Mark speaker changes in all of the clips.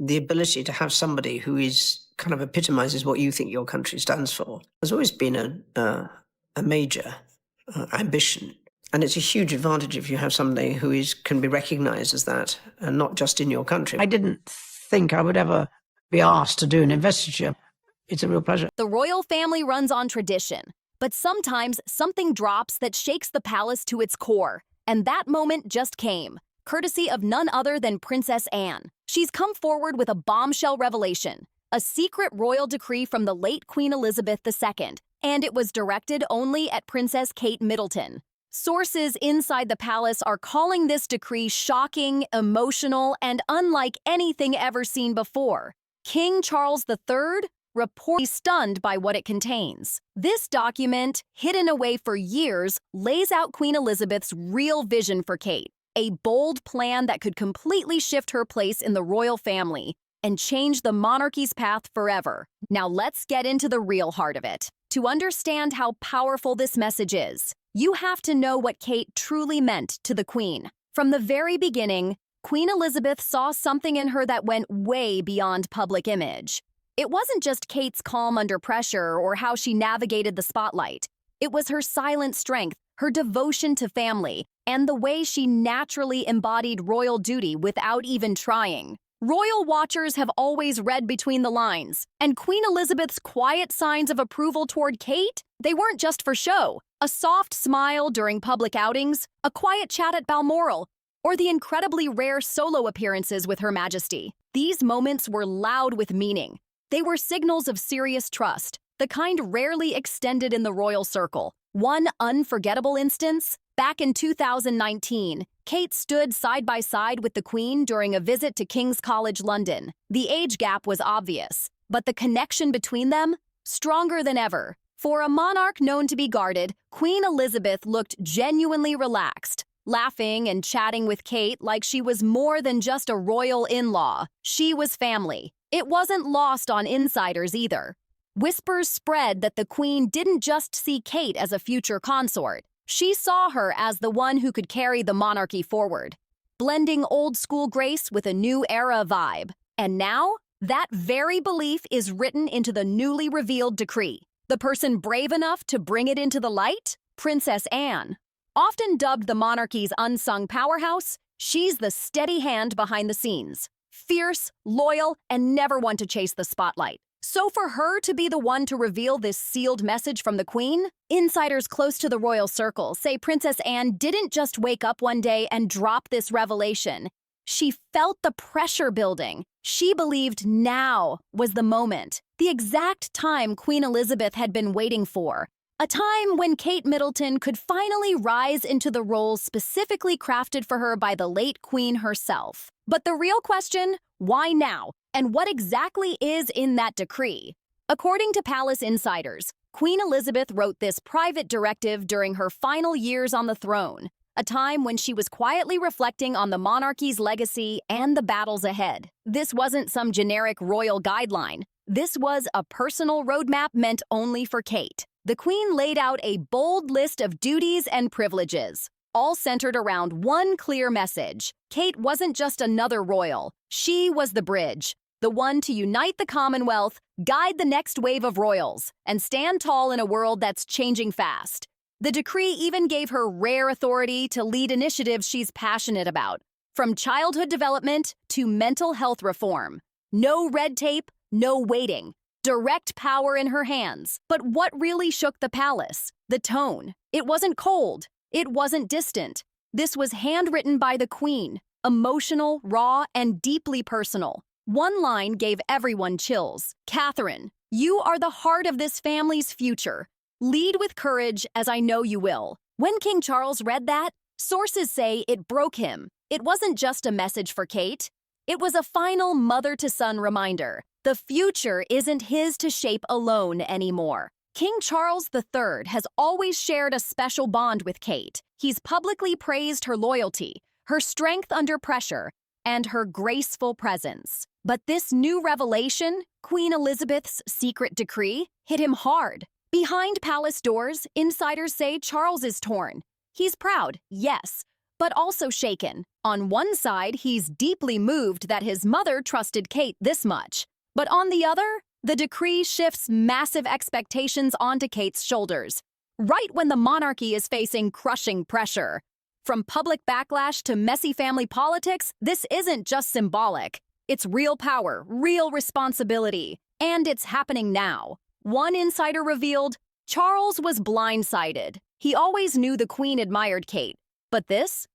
Speaker 1: the ability to have somebody who is kind of epitomizes what you think your country stands for has always been a major ambition. And it's a huge advantage if you have somebody who can be recognized as that, and not just in your country. I didn't think I would ever be asked to do an investiture. It's a real pleasure.
Speaker 2: The royal family runs on tradition, but sometimes something drops that shakes the palace to its core. And that moment just came, courtesy of none other than Princess Anne. She's come forward with a bombshell revelation, a secret royal decree from the late Queen Elizabeth II, and it was directed only at Princess Kate Middleton. Sources inside the palace are calling this decree shocking, emotional, and unlike anything ever seen before. King Charles III reportedly stunned by what it contains. This document, hidden away for years, lays out Queen Elizabeth's real vision for Kate, a bold plan that could completely shift her place in the royal family and change the monarchy's path forever. Now let's get into the real heart of it. To understand how powerful this message is, you have to know what Kate truly meant to the Queen. From the very beginning, Queen Elizabeth saw something in her that went way beyond public image. It wasn't just Kate's calm under pressure or how she navigated the spotlight. It was her silent strength, her devotion to family, and the way she naturally embodied royal duty without even trying. Royal watchers have always read between the lines, and Queen Elizabeth's quiet signs of approval toward Kate, they weren't just for show. A soft smile during public outings, a quiet chat at Balmoral, or the incredibly rare solo appearances with Her Majesty. These moments were loud with meaning. They were signals of serious trust, the kind rarely extended in the royal circle. One unforgettable instance, back in 2019, Kate stood side by side with the Queen during a visit to King's College London. The age gap was obvious, but the connection between them, stronger than ever. For a monarch known to be guarded, Queen Elizabeth looked genuinely relaxed, laughing and chatting with Kate like she was more than just a royal in-law. She was family. It wasn't lost on insiders either. Whispers spread that the Queen didn't just see Kate as a future consort. She saw her as the one who could carry the monarchy forward, blending old-school grace with a new era vibe. And now, that very belief is written into the newly revealed decree. The person brave enough to bring it into the light? Princess Anne. Often dubbed the monarchy's unsung powerhouse, she's the steady hand behind the scenes. Fierce, loyal, and never one to chase the spotlight. So for her to be the one to reveal this sealed message from the Queen, insiders close to the royal circle say Princess Anne didn't just wake up one day and drop this revelation. She felt the pressure building. She believed now was the moment, the exact time Queen Elizabeth had been waiting for. A time when Kate Middleton could finally rise into the role specifically crafted for her by the late Queen herself. But the real question, why now? And what exactly is in that decree? According to palace insiders, Queen Elizabeth wrote this private directive during her final years on the throne, a time when she was quietly reflecting on the monarchy's legacy and the battles ahead. This wasn't some generic royal guideline. This was a personal roadmap meant only for Kate. The Queen laid out a bold list of duties and privileges, all centered around one clear message. Kate wasn't just another royal. She was the bridge, the one to unite the Commonwealth, guide the next wave of royals, and stand tall in a world that's changing fast. The decree even gave her rare authority to lead initiatives she's passionate about, from childhood development to mental health reform. No red tape, no waiting. Direct power in her hands. But what really shook the palace? The tone. It wasn't cold. It wasn't distant. This was handwritten by the Queen, emotional, raw, and deeply personal. One line gave everyone chills. Catherine, you are the heart of this family's future. Lead with courage, as I know you will. When King Charles read that, sources say it broke him. It wasn't just a message for Kate. It was a final mother-to-son reminder. The future isn't his to shape alone anymore. King Charles III has always shared a special bond with Kate. He's publicly praised her loyalty, her strength under pressure, and her graceful presence. But this new revelation, Queen Elizabeth's secret decree, hit him hard. Behind palace doors, insiders say Charles is torn. He's proud, yes, but also shaken. On one side, he's deeply moved that his mother trusted Kate this much. But on the other, the decree shifts massive expectations onto Kate's shoulders, right when the monarchy is facing crushing pressure. From public backlash to messy family politics, this isn't just symbolic. It's real power, real responsibility, and it's happening now. One insider revealed, Charles was blindsided. He always knew the Queen admired Kate. But this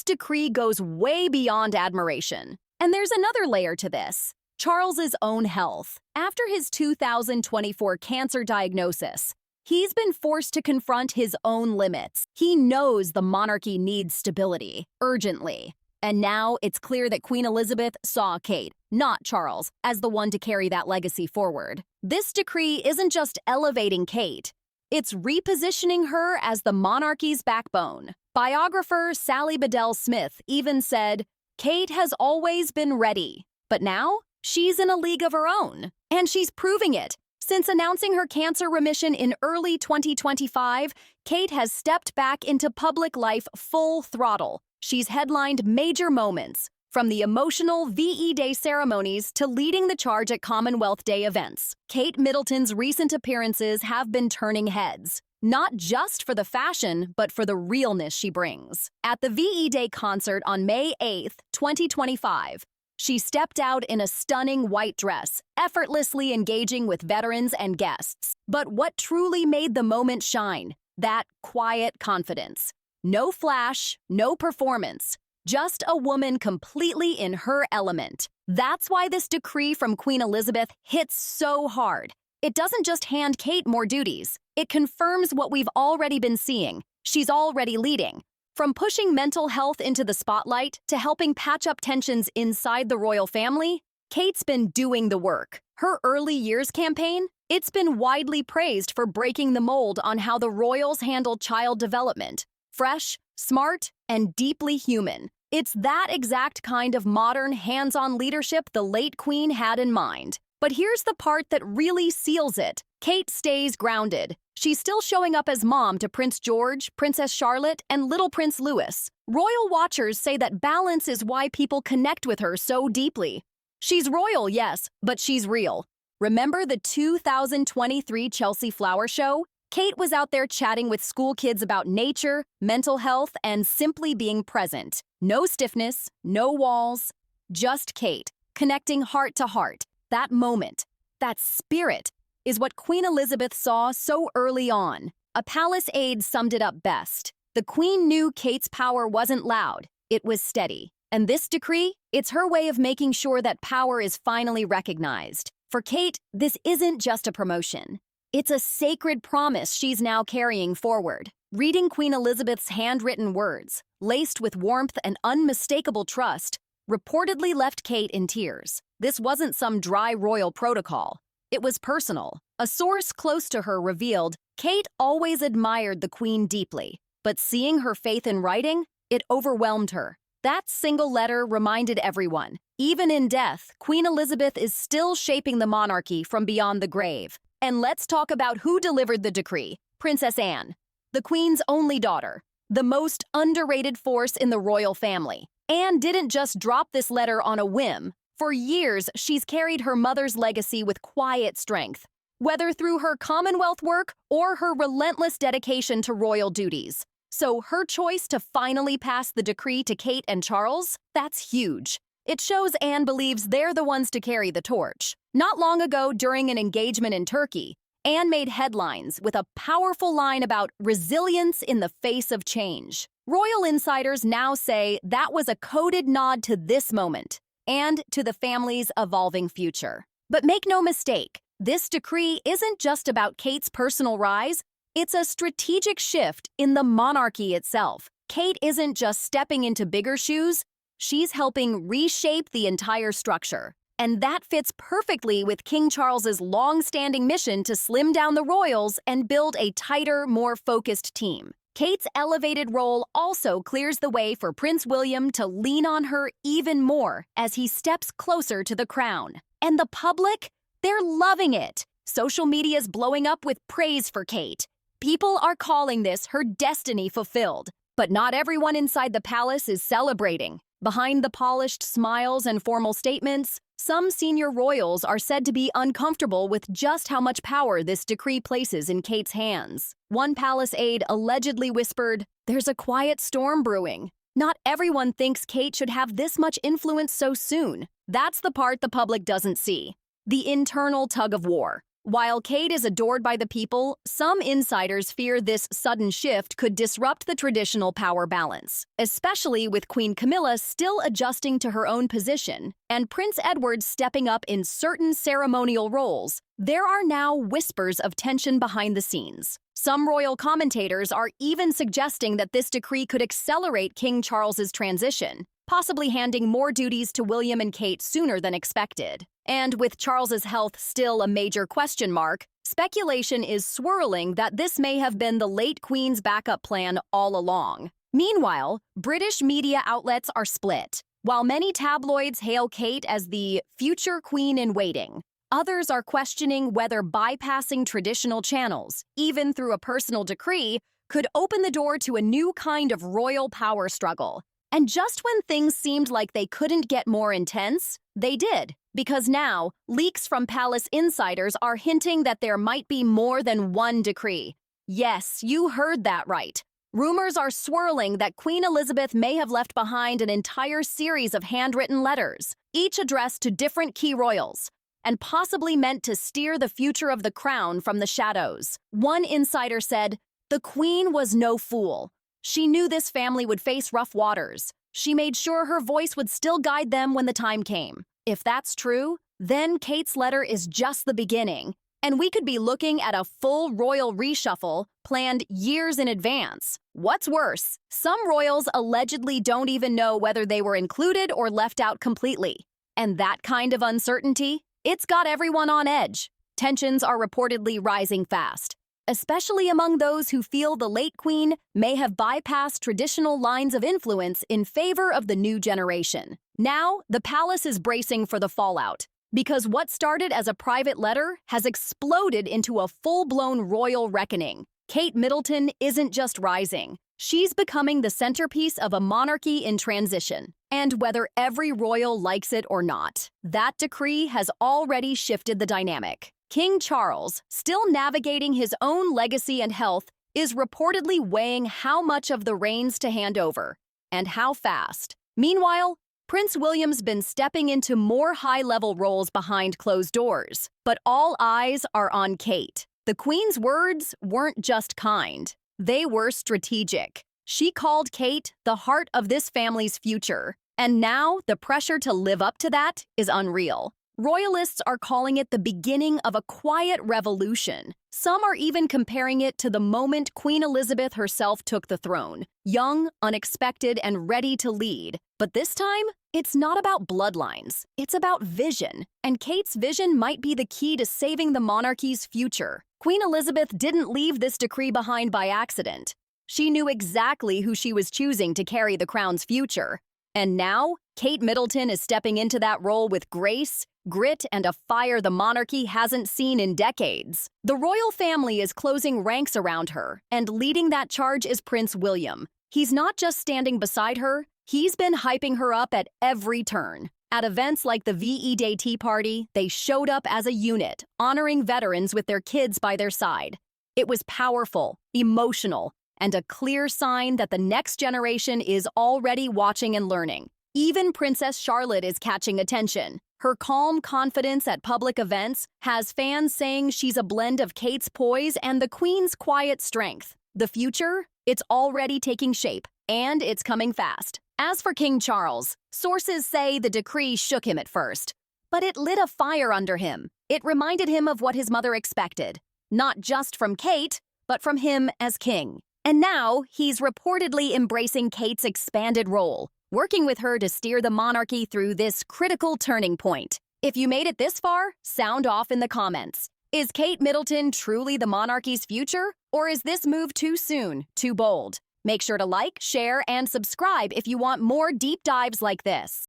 Speaker 2: decree goes way beyond admiration. And there's another layer to this. Charles's own health. After his 2024 cancer diagnosis, he's been forced to confront his own limits. He knows the monarchy needs stability, urgently. And now it's clear that Queen Elizabeth saw Kate, not Charles, as the one to carry that legacy forward. This decree isn't just elevating Kate, it's repositioning her as the monarchy's backbone. Biographer Sally Bedell Smith even said, Kate has always been ready, but now she's in a league of her own, and she's proving it. Since announcing her cancer remission in early 2025, Kate has stepped back into public life full throttle. She's headlined major moments, from the emotional VE Day ceremonies to leading the charge at Commonwealth Day events. Kate Middleton's recent appearances have been turning heads, not just for the fashion, but for the realness she brings. At the VE Day concert on May 8, 2025, she stepped out in a stunning white dress, effortlessly engaging with veterans and guests. But what truly made the moment shine? That quiet confidence. No flash, no performance. Just a woman completely in her element. That's why this decree from Queen Elizabeth hits so hard. It doesn't just hand Kate more duties. It confirms what we've already been seeing. She's already leading. From pushing mental health into the spotlight to helping patch up tensions inside the royal family, Kate's been doing the work. Her early years campaign, it's been widely praised for breaking the mold on how the royals handle child development. Fresh, smart, and deeply human. It's that exact kind of modern, hands-on leadership the late Queen had in mind. But here's the part that really seals it. Kate stays grounded. She's still showing up as mom to Prince George, Princess Charlotte, and little Prince Louis. Royal watchers say that balance is why people connect with her so deeply. She's royal, yes, but she's real. Remember the 2023 Chelsea Flower Show? Kate was out there chatting with school kids about nature, mental health, and simply being present. No stiffness, no walls, just Kate, connecting heart to heart. That moment, that spirit, is what Queen Elizabeth saw so early on. A palace aide summed it up best. The Queen knew Kate's power wasn't loud, it was steady. And this decree, it's her way of making sure that power is finally recognized. For Kate, this isn't just a promotion. It's a sacred promise she's now carrying forward. Reading Queen Elizabeth's handwritten words, laced with warmth and unmistakable trust, reportedly left Kate in tears. This wasn't some dry royal protocol. It was personal. A source close to her revealed, Kate always admired the Queen deeply, but seeing her faith in writing, it overwhelmed her. That single letter reminded everyone, even in death, Queen Elizabeth is still shaping the monarchy from beyond the grave. And let's talk about who delivered the decree. Princess Anne, the Queen's only daughter, the most underrated force in the royal family. Anne didn't just drop this letter on a whim. For years, she's carried her mother's legacy with quiet strength, whether through her Commonwealth work or her relentless dedication to royal duties. So her choice to finally pass the decree to Kate and Charles, that's huge. It shows Anne believes they're the ones to carry the torch. Not long ago, during an engagement in Turkey, Anne made headlines with a powerful line about resilience in the face of change. Royal insiders now say that was a coded nod to this moment and to the family's evolving future. But make no mistake, this decree isn't just about Kate's personal rise, it's a strategic shift in the monarchy itself. Kate isn't just stepping into bigger shoes, she's helping reshape the entire structure. And that fits perfectly with King Charles's long-standing mission to slim down the royals and build a tighter, more focused team. Kate's elevated role also clears the way for Prince William to lean on her even more as he steps closer to the crown. And the public, they're loving it. Social media's blowing up with praise for Kate. People are calling this her destiny fulfilled. But not everyone inside the palace is celebrating. Behind the polished smiles and formal statements, some senior royals are said to be uncomfortable with just how much power this decree places in Kate's hands. One palace aide allegedly whispered, "There's a quiet storm brewing. Not everyone thinks Kate should have this much influence so soon." That's the part the public doesn't see. The internal tug of war. While Kate is adored by the people, some insiders fear this sudden shift could disrupt the traditional power balance, especially with Queen Camilla still adjusting to her own position and Prince Edward stepping up in certain ceremonial roles. There are now whispers of tension behind the scenes. Some royal commentators are even suggesting that this decree could accelerate King Charles's transition, possibly handing more duties to William and Kate sooner than expected. And with Charles's health still a major question mark, speculation is swirling that this may have been the late Queen's backup plan all along. Meanwhile, British media outlets are split. While many tabloids hail Kate as the future queen in waiting, others are questioning whether bypassing traditional channels, even through a personal decree, could open the door to a new kind of royal power struggle. And just when things seemed like they couldn't get more intense, they did. Because now, leaks from palace insiders are hinting that there might be more than one decree. Yes, you heard that right. Rumors are swirling that Queen Elizabeth may have left behind an entire series of handwritten letters, each addressed to different key royals, and possibly meant to steer the future of the crown from the shadows. One insider said, "The Queen was no fool. She knew this family would face rough waters. She made sure her voice would still guide them when the time came." If that's true, then Kate's letter is just the beginning, and we could be looking at a full royal reshuffle planned years in advance. What's worse, some royals allegedly don't even know whether they were included or left out completely. And that kind of uncertainty, it's got everyone on edge. Tensions are reportedly rising fast, especially among those who feel the late queen may have bypassed traditional lines of influence in favor of the new generation. Now, the palace is bracing for the fallout, because what started as a private letter has exploded into a full-blown royal reckoning. Kate Middleton isn't just rising. She's becoming the centerpiece of a monarchy in transition. And whether every royal likes it or not, that decree has already shifted the dynamic. King Charles, still navigating his own legacy and health, is reportedly weighing how much of the reins to hand over, and how fast. Meanwhile, Prince William's been stepping into more high-level roles behind closed doors, but all eyes are on Kate. The Queen's words weren't just kind, they were strategic. She called Kate the heart of this family's future, and now the pressure to live up to that is unreal. Royalists are calling it the beginning of a quiet revolution. Some are even comparing it to the moment Queen Elizabeth herself took the throne, young, unexpected, and ready to lead. But this time, it's not about bloodlines. It's about vision. And Kate's vision might be the key to saving the monarchy's future. Queen Elizabeth didn't leave this decree behind by accident. She knew exactly who she was choosing to carry the crown's future. And now, Kate Middleton is stepping into that role with grace, grit, and a fire the monarchy hasn't seen in decades. The royal family is closing ranks around her, and leading that charge is Prince William. He's not just standing beside her, he's been hyping her up at every turn. At events like the VE Day Tea Party, they showed up as a unit, honoring veterans with their kids by their side. It was powerful, emotional, and a clear sign that the next generation is already watching and learning. Even Princess Charlotte is catching attention. Her calm confidence at public events has fans saying she's a blend of Kate's poise and the Queen's quiet strength. The future? It's already taking shape, and it's coming fast. As for King Charles, sources say the decree shook him at first, but it lit a fire under him. It reminded him of what his mother expected, not just from Kate, but from him as king. And now, he's reportedly embracing Kate's expanded role, working with her to steer the monarchy through this critical turning point. If you made it this far, sound off in the comments. Is Kate Middleton truly the monarchy's future? Or is this move too soon, too bold? Make sure to like, share, and subscribe if you want more deep dives like this.